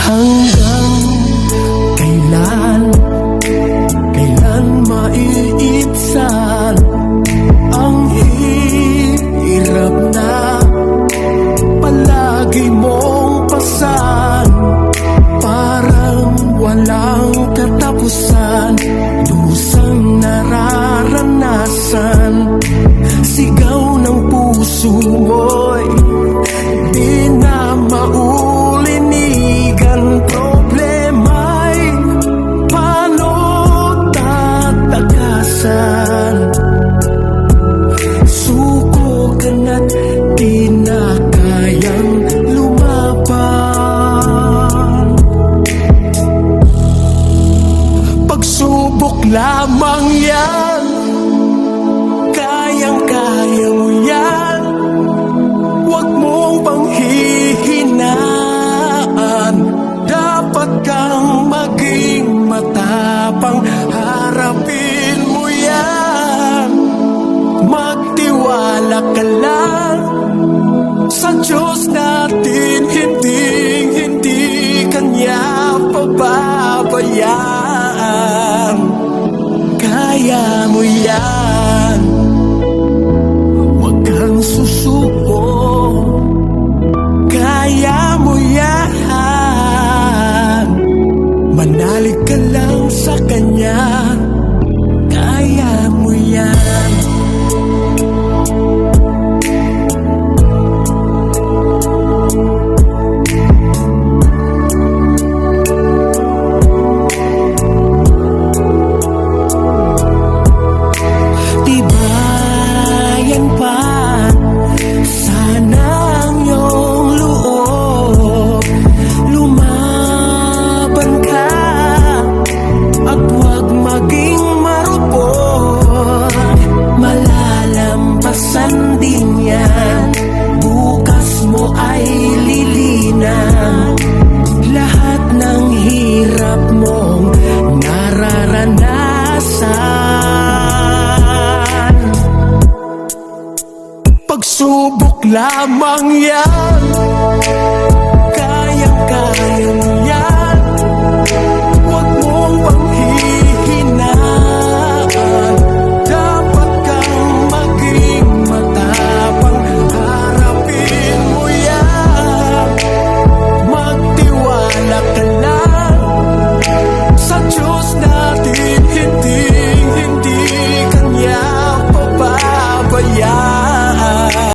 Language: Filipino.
Hanggang kailan maiitsan ang hirap na palagi mong pasan? Parang walang katapusan, lusang nararanasan. Sigaw ng puso mo'y di na maulinigan. Problema'y paano tatakasan? Suko ka na't di na kayang lumaban. Pagsubok lamang yan, kayang-kaya mo yan. Huwag mong panghihinaan, dapat kang maging matapang. Harapin mo yan, magtiwala ka lang sa Diyos natin. Hindi Kanya pababayaan. Kaya mo yan, huwag kang susuko. Kaya mo yan, manalig ka lang sa Kanya. Kaya mo yan. Tibayan pa sana ang iyong loob. Lumaban ka at huwag maging marupok. Malalampasan din yan, bukas mo ay lilinaw. Lahat ng hirap mong nararanasan, pagsubok lamang yan.